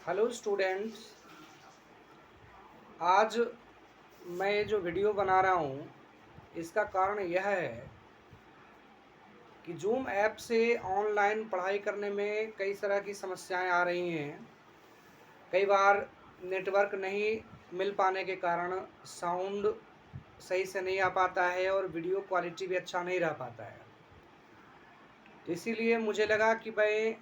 Hello students. आज मैं ये जो वीडियो बना रहा हूँ इसका कारण यह है कि जूम ऐप से ऑनलाइन पढ़ाई करने में कई तरह की समस्याएं आ रही हैं। कई बार नेटवर्क नहीं मिल पाने के कारण साउंड सही से नहीं आ पाता है और वीडियो क्वालिटी भी अच्छा नहीं रह पाता है। तो इसीलिए मुझे लगा कि मैं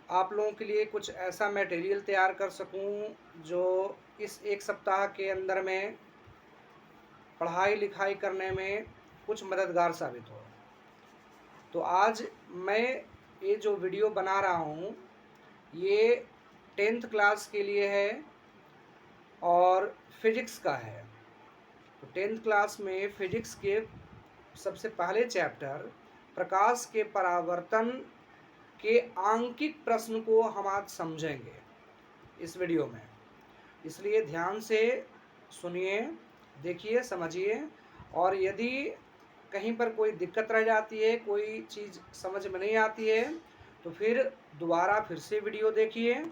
आप लोगों के लिए कुछ ऐसा मटेरियल तैयार कर सकूं जो इस एक सप्ताह के अंदर में पढ़ाई लिखाई करने में कुछ मददगार साबित हो। तो आज मैं ये जो वीडियो बना रहा हूँ ये 10th क्लास के लिए है और फिजिक्स का है। तो 10th क्लास में फिजिक्स के सबसे पहले चैप्टर प्रकाश के परावर्तन के आंकिक प्रश्न को हम आज समझेंगे इस वीडियो में। इसलिए ध्यान से सुनिए, देखिए, समझिए, और यदि कहीं पर कोई दिक्कत रह जाती है, कोई चीज़ समझ में नहीं आती है, तो फिर दोबारा फिर से वीडियो देखिए।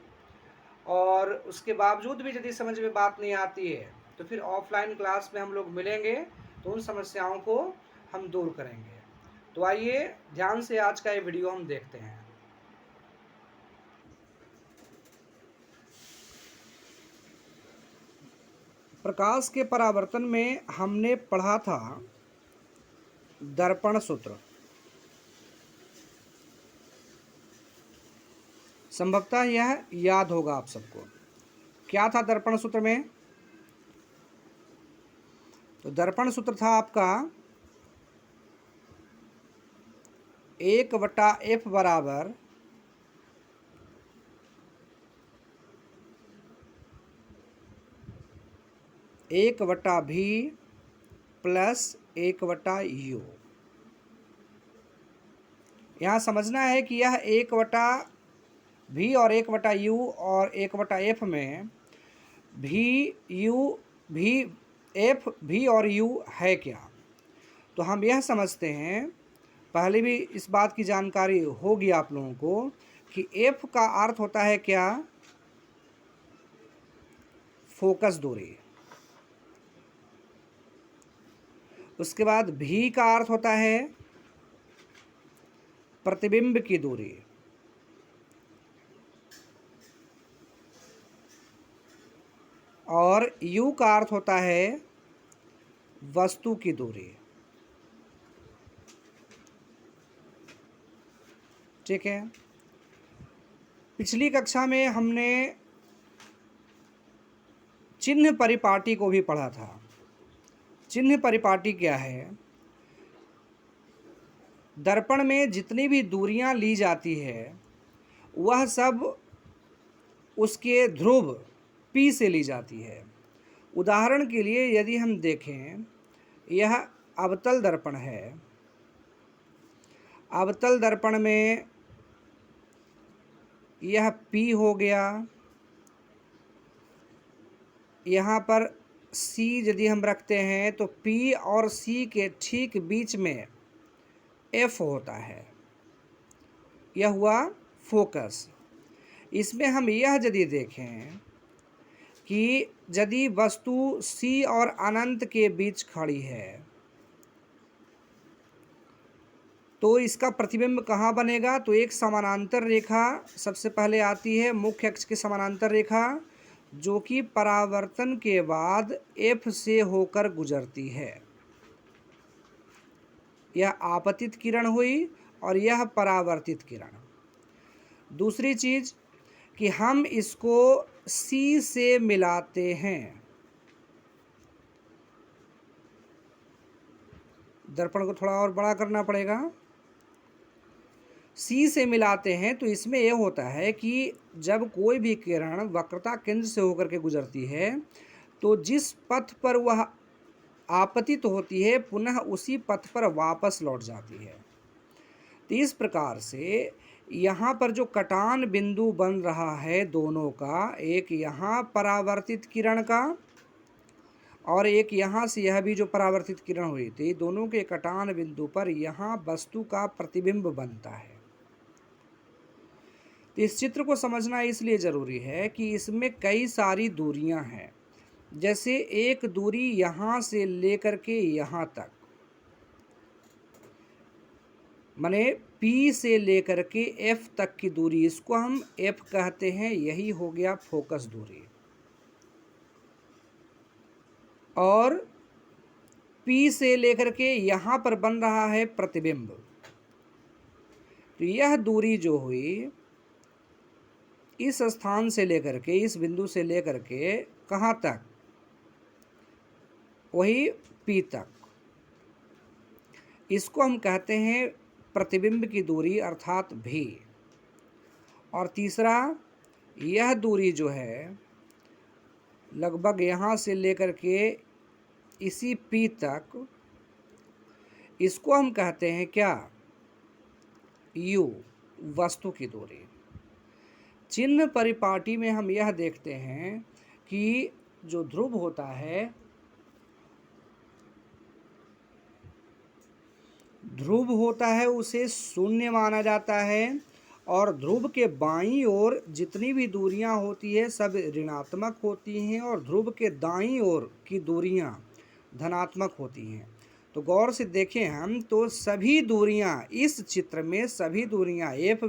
और उसके बावजूद भी यदि समझ में बात नहीं आती है तो फिर ऑफलाइन क्लास में हम लोग मिलेंगे तो उन समस्याओं को हम दूर करेंगे। तो आइए ध्यान से आज का ये वीडियो हम देखते हैं। प्रकाश के परावर्तन में हमने पढ़ा था दर्पण सूत्र। संभवतः यह याद होगा आप सबको। क्या था दर्पण सूत्र में? तो दर्पण सूत्र था आपका 1/f बराबर एक बटा भी प्लस 1/u। यहाँ समझना है कि यह 1/v और 1/u और 1/f में v और u है क्या। तो हम यह समझते हैं, पहले भी इस बात की जानकारी होगी आप लोगों को कि f का अर्थ होता है क्या? फोकस दूरी। उसके बाद v का अर्थ होता है प्रतिबिंब की दूरी। और u का अर्थ होता है वस्तु की दूरी। ठीक है। पिछली कक्षा में हमने चिन्ह परिपाटी को भी पढ़ा था। चिन्ह परिपाटी क्या है? दर्पण में जितनी भी दूरियां ली जाती है वह सब उसके ध्रुव P से ली जाती है। उदाहरण के लिए यदि हम देखें, यह अवतल दर्पण है। अवतल दर्पण में यह P हो गया। यहाँ पर C यदि हम रखते हैं तो P और C के ठीक बीच में F होता है। यह हुआ फोकस। इसमें हम यह यदि देखें कि यदि वस्तु C और अनंत के बीच खड़ी है तो इसका प्रतिबिंब कहाँ बनेगा? तो एक समानांतर रेखा सबसे पहले आती है, मुख्य अक्ष की समानांतर रेखा, जो कि परावर्तन के बाद F से होकर गुजरती है। यह आपतित किरण हुई और यह परावर्तित किरण। दूसरी चीज कि हम इसको C से मिलाते हैं। दर्पण को थोड़ा और बड़ा करना पड़ेगा। C से मिलाते हैं तो इसमें यह होता है कि जब कोई भी किरण वक्रता केंद्र से होकर के गुजरती है तो जिस पथ पर वह आपतित होती है पुनः उसी पथ पर वापस लौट जाती है। तो इस प्रकार से यहाँ पर जो कटान बिंदु बन रहा है दोनों का, एक यहाँ परावर्तित किरण का और एक यहाँ से यह भी जो परावर्तित किरण हुई थी, दोनों के कटान बिंदु पर यहाँ वस्तु का प्रतिबिंब बनता है। तो इस चित्र को समझना इसलिए ज़रूरी है कि इसमें कई सारी दूरियां हैं। जैसे एक दूरी यहाँ से लेकर के यहाँ तक, माने P से लेकर के F तक की दूरी, इसको हम F कहते हैं, यही हो गया फोकस दूरी। और P से लेकर के यहाँ पर बन रहा है प्रतिबिंब। तो यह दूरी जो हुई इस स्थान से लेकर के, इस बिंदु से लेकर के कहाँ तक, वही P तक, इसको हम कहते हैं प्रतिबिंब की दूरी अर्थात भी। और तीसरा, यह दूरी जो है लगभग यहाँ से लेकर के इसी P तक, इसको हम कहते हैं क्या, U, वस्तु की दूरी। चिन्ह परिपाटी में हम यह देखते हैं कि जो ध्रुव होता है, ध्रुव होता है उसे शून्य माना जाता है, और ध्रुव के बाईं ओर जितनी भी दूरियां होती है सब ऋणात्मक होती हैं, और ध्रुव के दाईं ओर की दूरियां धनात्मक होती हैं। तो गौर से देखें हम तो सभी दूरियां इस चित्र में, सभी दूरियां F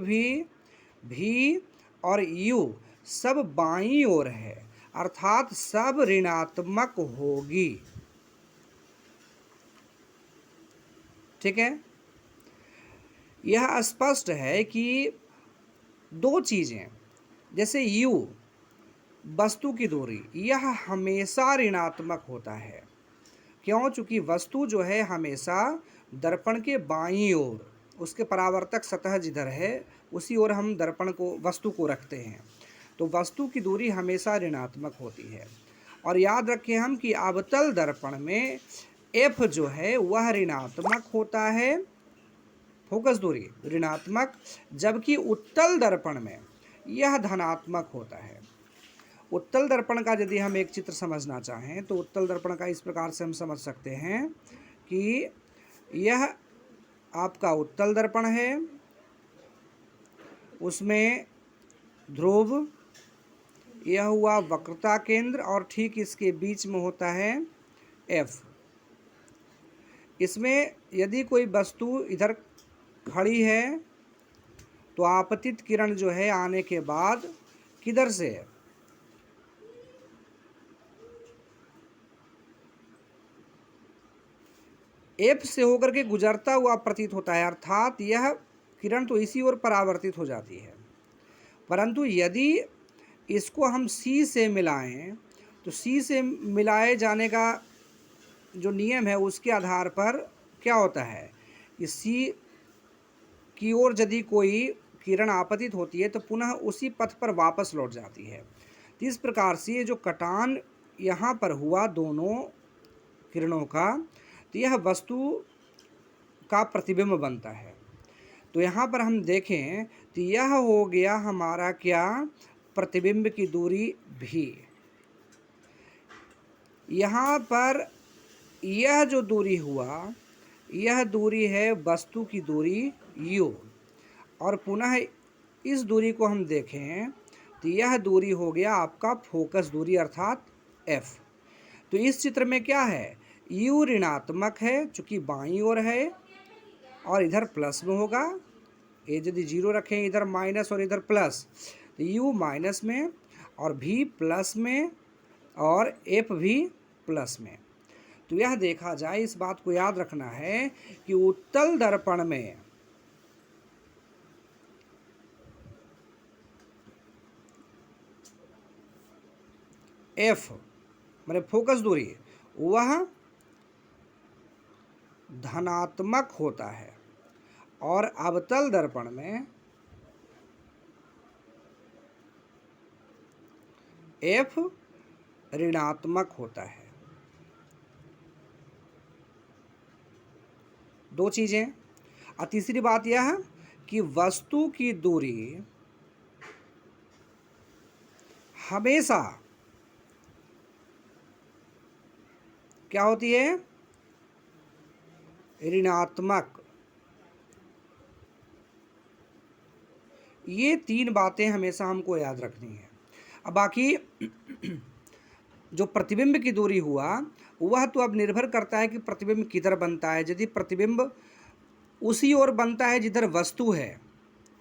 भी और U सब बाईं ओर है, अर्थात सब ऋणात्मक होगी। ठीक है, यह स्पष्ट है कि दो चीजें, जैसे U वस्तु की दूरी, यह हमेशा ऋणात्मक होता है। क्यों? चूंकि वस्तु जो है हमेशा दर्पण के बाईं ओर, उसके परावर्तक सतह जिधर है उसी ओर हम दर्पण को, वस्तु को रखते हैं, तो वस्तु की दूरी हमेशा ऋणात्मक होती है। और याद रखें हम कि अवतल दर्पण में F जो है वह ऋणात्मक होता है, फोकस दूरी ऋणात्मक, जबकि उत्तल दर्पण में यह धनात्मक होता है। उत्तल दर्पण का यदि हम एक चित्र समझना चाहें तो उत्तल दर्पण का इस प्रकार से हम समझ सकते हैं कि यह आपका उत्तल दर्पण है, उसमें ध्रुव, यह हुआ वक्रता केंद्र, और ठीक इसके बीच में होता है F। इसमें यदि कोई वस्तु इधर खड़ी है तो आपतित किरण जो है आने के बाद किधर से, F से होकर के गुजरता हुआ प्रतीत होता है, अर्थात यह किरण तो इसी ओर परावर्तित हो जाती है। परंतु यदि इसको हम C से मिलाएं तो C से मिलाए जाने का जो नियम है उसके आधार पर क्या होता है कि C की ओर यदि कोई किरण आपतित होती है तो पुनः उसी पथ पर वापस लौट जाती है। तो इस प्रकार से ये जो कटान यहाँ पर हुआ दोनों किरणों का, तो यह वस्तु का प्रतिबिंब बनता है। तो यहाँ पर हम देखें तो यह हो गया हमारा क्या, प्रतिबिंब की दूरी भी। यहाँ पर यह जो दूरी हुआ, यह दूरी है वस्तु की दूरी U, और पुनः इस दूरी को हम देखें तो यह दूरी हो गया आपका फोकस दूरी अर्थात F। तो इस चित्र में क्या है, U ऋणात्मक है चूँकि बाईं ओर है, और इधर प्लस में होगा, ये यदि जीरो रखें इधर माइनस और इधर प्लस, तो U माइनस में और V प्लस में और F भी प्लस में। तो यह देखा जाए, इस बात को याद रखना है कि उत्तल दर्पण में F माने फोकस दूरी वह धनात्मक होता है, और अवतल दर्पण में F ऋणात्मक होता है। दो चीजें। और तीसरी बात यह है कि वस्तु की दूरी हमेशा क्या होती है, ऋणात्मक। ये 3 बातें हमेशा हमको याद रखनी है। अब बाकी जो प्रतिबिंब की दूरी हुआ वह तो अब निर्भर करता है कि प्रतिबिंब किधर बनता है। यदि प्रतिबिंब उसी ओर बनता है जिधर वस्तु है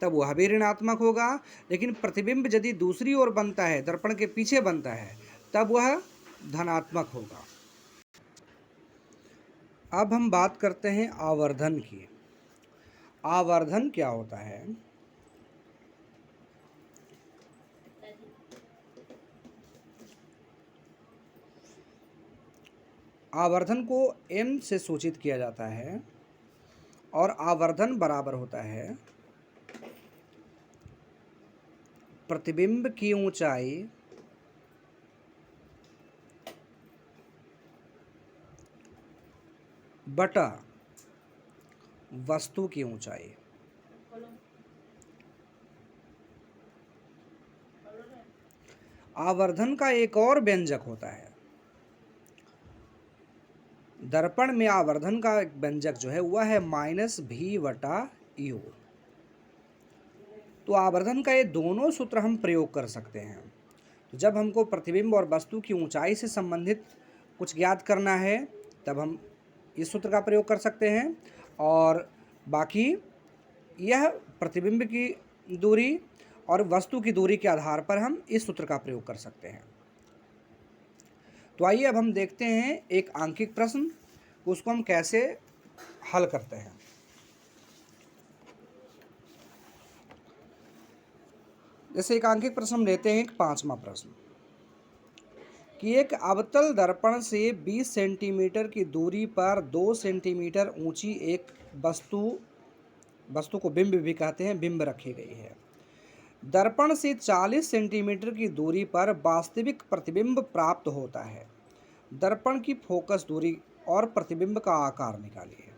तब वह भी ऋणात्मक होगा, लेकिन प्रतिबिंब यदि दूसरी ओर बनता है, दर्पण के पीछे बनता है, तब वह धनात्मक होगा। अब हम बात करते हैं आवर्धन की। आवर्धन क्या होता है? आवर्धन को m से सूचित किया जाता है और आवर्धन बराबर होता है प्रतिबिंब की ऊंचाई बटा वस्तु की ऊंचाई। आवर्धन का एक और व्यंजक होता है। दर्पण में आवर्धन का एक व्यंजक जो है वह है -v/u। तो आवर्धन का ये दोनों सूत्र हम प्रयोग कर सकते हैं। तो जब हमको प्रतिबिंब और वस्तु की ऊंचाई से संबंधित कुछ ज्ञात करना है तब हम इस सूत्र का प्रयोग कर सकते हैं, और बाकी यह प्रतिबिंब की दूरी और वस्तु की दूरी के आधार पर हम इस सूत्र का प्रयोग कर सकते हैं। तो आइए अब हम देखते हैं एक आंकिक प्रश्न, उसको हम कैसे हल करते हैं। जैसे एक आंकिक प्रश्न हम लेते हैं, एक 5वां प्रश्न, कि एक अवतल दर्पण से 20 सेंटीमीटर की दूरी पर 2 सेंटीमीटर ऊंची एक वस्तु को बिंब भी कहते हैं, बिंब रखी गई है। दर्पण से 40 सेंटीमीटर की दूरी पर वास्तविक प्रतिबिंब प्राप्त होता है। दर्पण की फोकस दूरी और प्रतिबिंब का आकार निकालिए।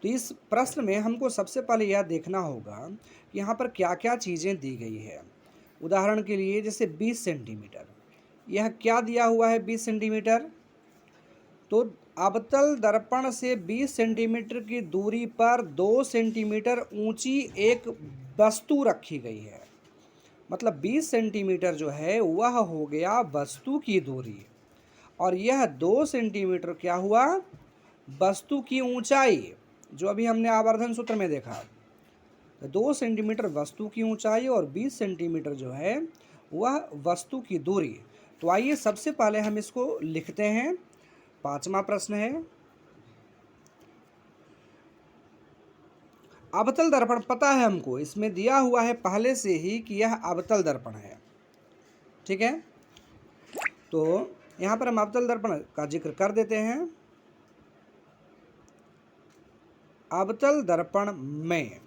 तो इस प्रश्न में हमको सबसे पहले यह देखना होगा कि यहाँ पर क्या क्या चीज़ें दी गई है। उदाहरण के लिए जैसे 20 सेंटीमीटर, यह क्या दिया हुआ है 20 सेंटीमीटर? तो अवतल दर्पण से 20 सेंटीमीटर की दूरी पर 2 सेंटीमीटर ऊंची एक वस्तु रखी गई है। मतलब 20 सेंटीमीटर जो है वह हो गया वस्तु की दूरी, और यह 2 सेंटीमीटर क्या हुआ? वस्तु की ऊंचाई, जो अभी हमने आवर्धन सूत्र में देखा। 2 सेंटीमीटर वस्तु की ऊंचाई और 20 सेंटीमीटर जो है वह वस्तु की दूरी। तो आइए सबसे पहले हम इसको लिखते हैं। 5वां प्रश्न है, अवतल दर्पण पता है हमको, इसमें दिया हुआ है पहले से ही कि यह अवतल दर्पण है, ठीक है। तो यहाँ पर हम अवतल दर्पण का जिक्र कर देते हैं। अवतल दर्पण में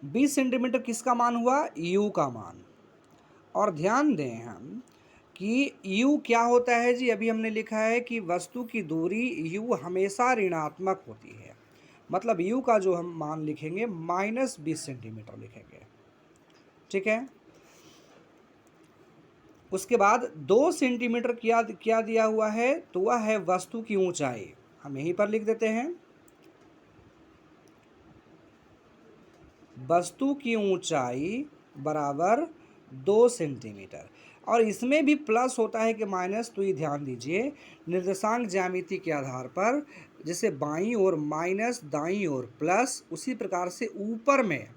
20 सेंटीमीटर किसका मान हुआ? u का मान। और ध्यान दें हम कि u क्या होता है जी? अभी हमने लिखा है कि वस्तु की दूरी u हमेशा ऋणात्मक होती है। मतलब u का जो हम मान लिखेंगे -20 सेंटीमीटर लिखेंगे, ठीक है। उसके बाद 2 सेंटीमीटर क्या दिया हुआ है? तो वह है वस्तु की ऊंचाई। हम यहीं पर लिख देते हैं, वस्तु की ऊंचाई बराबर 2 सेंटीमीटर। और इसमें भी प्लस होता है कि माइनस, तो ये ध्यान दीजिए निर्देशांक ज्यामिति के आधार पर, जैसे बाईं ओर माइनस, दाईं ओर प्लस, उसी प्रकार से ऊपर में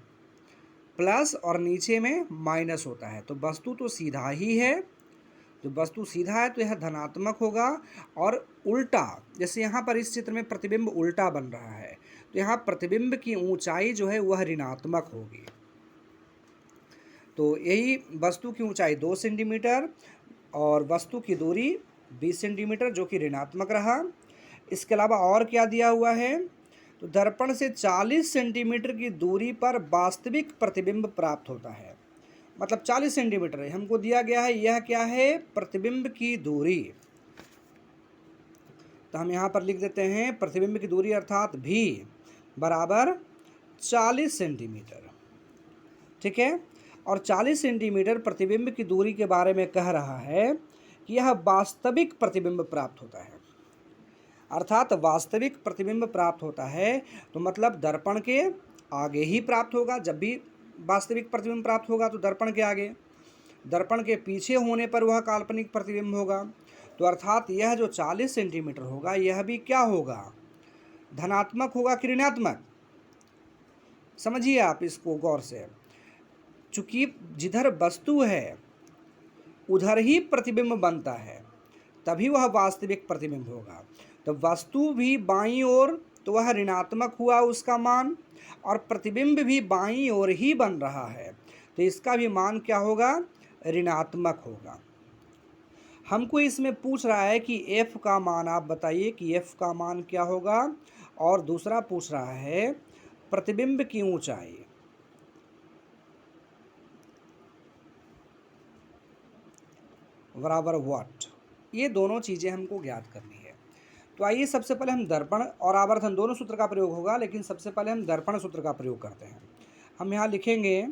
प्लस और नीचे में माइनस होता है। तो वस्तु तो सीधा ही है, तो वस्तु सीधा है तो यह धनात्मक होगा। और उल्टा, जैसे यहाँ पर इस चित्र में प्रतिबिंब उल्टा बन रहा है, तो यहाँ प्रतिबिंब की ऊंचाई जो है वह ऋणात्मक होगी। तो यही वस्तु की ऊंचाई 2 सेंटीमीटर और वस्तु की दूरी 20 सेंटीमीटर, जो कि ऋणात्मक रहा। इसके अलावा और क्या दिया हुआ है? तो दर्पण से 40 सेंटीमीटर की दूरी पर वास्तविक प्रतिबिंब प्राप्त होता है। मतलब 40 सेंटीमीटर है हमको दिया गया है, यह क्या है? प्रतिबिंब की दूरी। तो हम यहाँ पर लिख देते हैं प्रतिबिंब की दूरी अर्थात v बराबर 40 सेंटीमीटर, ठीक है। और 40 सेंटीमीटर प्रतिबिंब की दूरी के बारे में कह रहा है कि यह वास्तविक प्रतिबिंब प्राप्त होता है। अर्थात वास्तविक प्रतिबिंब प्राप्त होता है, तो मतलब दर्पण के आगे ही प्राप्त होगा। जब भी वास्तविक प्रतिबिंब प्राप्त होगा तो दर्पण के आगे, दर्पण के पीछे होने पर वह काल्पनिक प्रतिबिंब होगा। तो अर्थात यह जो 40 सेंटीमीटर होगा यह भी क्या होगा, धनात्मक होगा कि ऋणात्मक। समझिए आप इसको गौर से, चूंकि जिधर वस्तु है उधर ही प्रतिबिंब बनता है, तभी वह वास्तविक प्रतिबिंब होगा। तो वस्तु भी बाईं ओर तो वह ऋणात्मक हुआ उसका मान, और प्रतिबिंब भी बाईं ओर ही बन रहा है तो इसका भी मान क्या होगा, ऋणात्मक होगा। हमको इसमें पूछ रहा है कि f का मान आप बताइए कि f का मान क्या होगा, और दूसरा पूछ रहा है प्रतिबिंब की ऊंचाई। बराबर व्हाट, ये दोनों चीज़ें हमको ज्ञात करनी है। तो आइए सबसे पहले हम दर्पण और आवर्धन दोनों सूत्र का प्रयोग होगा, लेकिन सबसे पहले हम दर्पण सूत्र का प्रयोग करते हैं। हम यहाँ लिखेंगे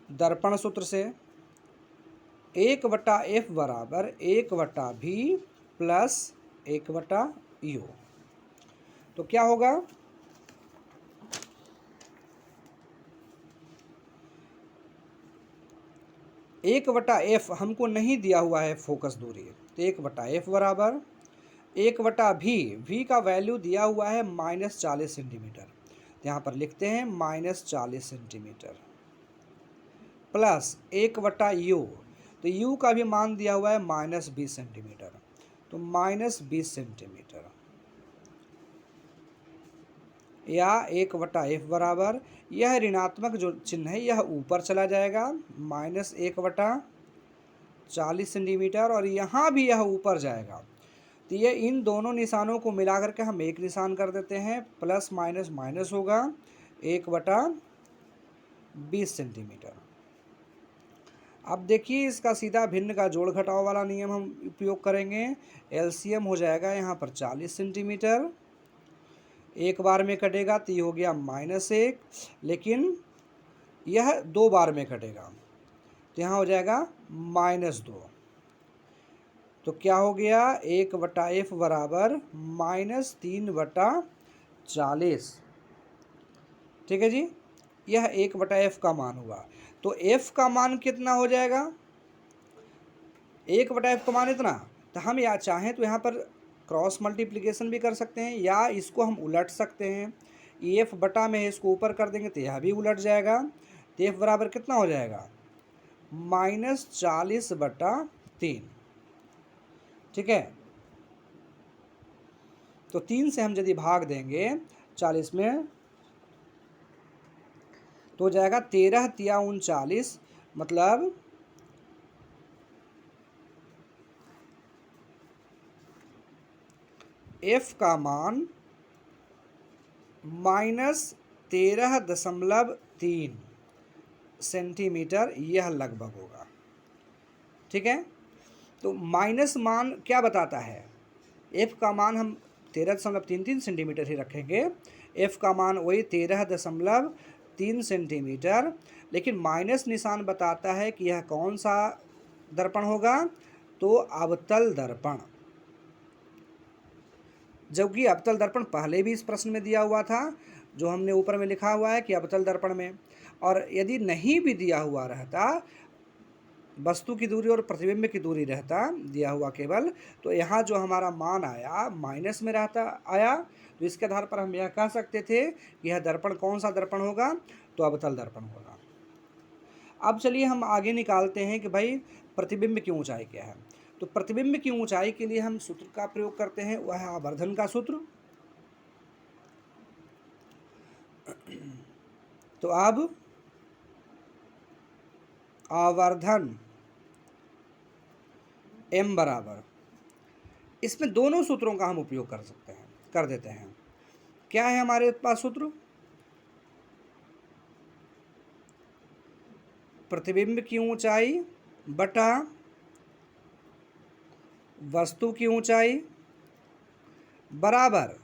दर्पण सूत्र से 1/f बराबर 1/v प्लस 1/u। तो क्या होगा, 1/f हमको नहीं दिया हुआ है फोकस दूरी, तो 1/f बराबर 1/v, v का वैल्यू दिया हुआ है -40 सेंटीमीटर, तो यहाँ पर लिखते हैं -40 सेंटीमीटर प्लस 1/u, तो u का भी मान दिया हुआ है -20 सेंटीमीटर, तो -20 सेंटीमीटर या 1/f बराबर, यह ऋणात्मक जो चिन्ह है यह ऊपर चला जाएगा -1/40 सेंटीमीटर, और यहाँ भी यह ऊपर जाएगा। तो ये इन दोनों निशानों को मिला करके हम एक निशान कर देते हैं, प्लस माइनस माइनस होगा 1/20 सेंटीमीटर। अब देखिए इसका सीधा भिन्न का जोड़ घटाव वाला नियम हम उपयोग करेंगे। एलसीएम हो जाएगा यहाँ पर 40 सेंटीमीटर, एक बार में कटेगा तो ये हो गया -1, लेकिन यह 2 बार में कटेगा तो यहाँ हो जाएगा -2। तो क्या हो गया, 1/f बराबर -3/40। ठीक है जी, यह 1/f का मान हुआ। तो f का मान कितना हो जाएगा, 1/f का मान इतना। तो हम या चाहें तो यहाँ पर क्रॉस मल्टीप्लिकेशन भी कर सकते हैं, या इसको हम उलट सकते हैं। f बटा में इसको ऊपर कर देंगे तो यह भी उलट जाएगा, तो f बराबर कितना हो जाएगा, -40/3। ठीक है, तो 3 से हम यदि भाग देंगे 40 में तो हो जाएगा 13 तिया 39, मतलब f का मान -13.3 सेंटीमीटर यह लगभग होगा। ठीक है, तो माइनस मान क्या बताता है, f का मान हम 13.33 सेंटीमीटर ही रखेंगे, f का मान वही 13.3 सेंटीमीटर, लेकिन माइनस निशान बताता है कि यह कौन सा दर्पण होगा, तो अवतल दर्पण। जबकि अवतल दर्पण पहले भी इस प्रश्न में दिया हुआ था, जो हमने ऊपर में लिखा हुआ है कि अवतल दर्पण में, और यदि नहीं भी दिया हुआ रहता, वस्तु की दूरी और प्रतिबिंब की दूरी रहता दिया हुआ केवल, तो यहाँ जो हमारा मान आया माइनस में रहता आया, तो इसके आधार पर हम यह कह सकते थे कि यह दर्पण कौन सा दर्पण होगा, तो अवतल दर्पण होगा। अब चलिए हम आगे निकालते हैं कि भाई प्रतिबिंब की ऊंचाई क्या है। तो प्रतिबिंब की ऊंचाई के लिए हम सूत्र का प्रयोग करते हैं, वह है आवर्धन का सूत्र। तो अब आवर्धन m बराबर, इसमें दोनों सूत्रों का हम उपयोग कर सकते हैं, कर देते हैं। क्या है हमारे पास सूत्र, प्रतिबिंब की ऊंचाई बटा वस्तु की ऊंचाई बराबर,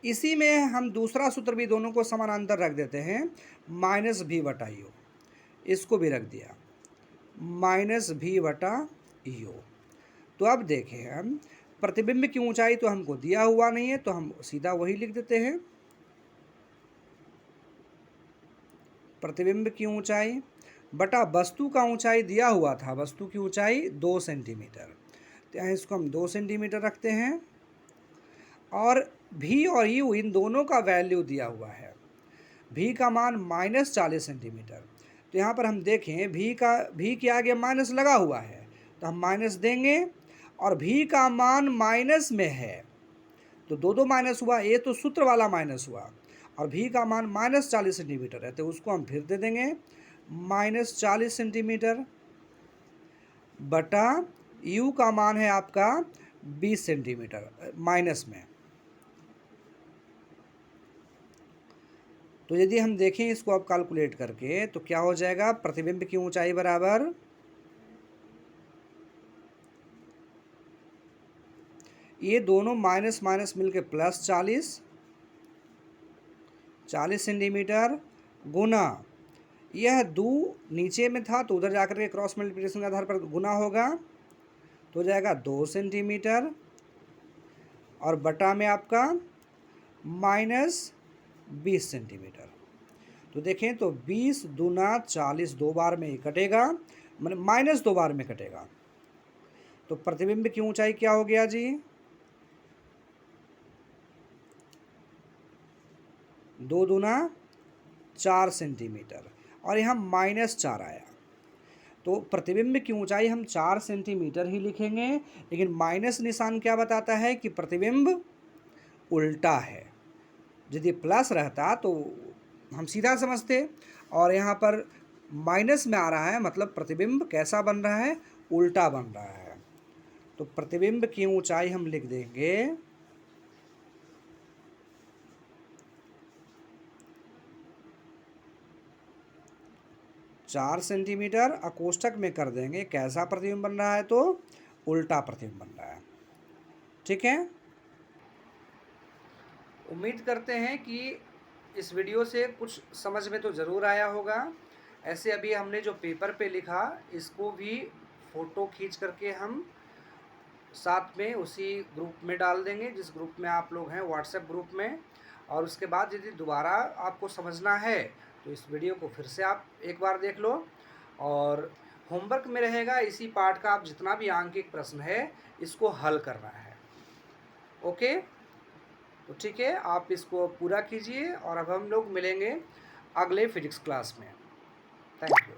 इसी में हम दूसरा सूत्र भी दोनों को समानांतर रख देते हैं, -v/u, इसको भी रख दिया -v/u। तो अब देखें हम, प्रतिबिंब की ऊंचाई तो हमको दिया हुआ नहीं है, तो हम सीधा वही लिख देते हैं, प्रतिबिंब की ऊंचाई बटा वस्तु का ऊंचाई दिया हुआ था, वस्तु की ऊंचाई 2 सेंटीमीटर, तो यहाँ इसको हम 2 सेंटीमीटर रखते हैं। और भी और यू इन दोनों का वैल्यू दिया हुआ है। भी का मान -40 सेंटीमीटर, तो यहाँ पर हम देखें भी के आगे माइनस लगा हुआ है, तो हम माइनस देंगे। और भी का मान माइनस में है, तो दो माइनस हुआ, ये तो सूत्र वाला माइनस हुआ। और भी का मान -40 सेंटीमीटर है, तो उसको हम फिर दे देंगे -40 सेंटीमीटर बटा यू का मान है आपका 20 सेंटीमीटर माइनस में। तो यदि हम देखें इसको अब कैलकुलेट करके, तो क्या हो जाएगा, प्रतिबिंब की ऊंचाई बराबर ये दोनों माइनस माइनस मिलके प्लस 40 सेंटीमीटर गुना यह 2 नीचे में था, तो उधर जाकर के क्रॉस मल्टीप्लिकेशन के आधार पर गुना होगा, तो हो जाएगा 2 सेंटीमीटर और बटा में आपका -20 सेंटीमीटर। तो देखें तो 20 दूना 40 दो बार में ही कटेगा, मतलब माइनस 2 बार में कटेगा। तो प्रतिबिंब की ऊंचाई क्या हो गया जी, 2 दूना 4 सेंटीमीटर और यहाँ -4 आया। तो प्रतिबिंब की ऊंचाई हम 4 सेंटीमीटर ही लिखेंगे, लेकिन माइनस निशान क्या बताता है कि प्रतिबिंब उल्टा है। यदि प्लस रहता तो हम सीधा समझते, और यहाँ पर माइनस में आ रहा है, मतलब प्रतिबिंब कैसा बन रहा है, उल्टा बन रहा है। तो प्रतिबिंब की ऊंचाई हम लिख देंगे 4 सेंटीमीटर, अकोष्ठक में कर देंगे कैसा प्रतिबिंब बन रहा है, तो उल्टा प्रतिबिंब बन रहा है। ठीक है, उम्मीद करते हैं कि इस वीडियो से कुछ समझ में तो ज़रूर आया होगा। ऐसे अभी हमने जो पेपर पे लिखा, इसको भी फ़ोटो खींच करके हम साथ में उसी ग्रुप में डाल देंगे, जिस ग्रुप में आप लोग हैं, व्हाट्सएप ग्रुप में। और उसके बाद यदि दोबारा आपको समझना है तो इस वीडियो को फिर से आप एक बार देख लो, और होमवर्क में रहेगा इसी पार्ट का, आप जितना भी आंकिक प्रश्न है इसको हल करना है। ओके, तो ठीक है, आप इसको पूरा कीजिए और अब हम लोग मिलेंगे अगले फिजिक्स क्लास में। Thank you.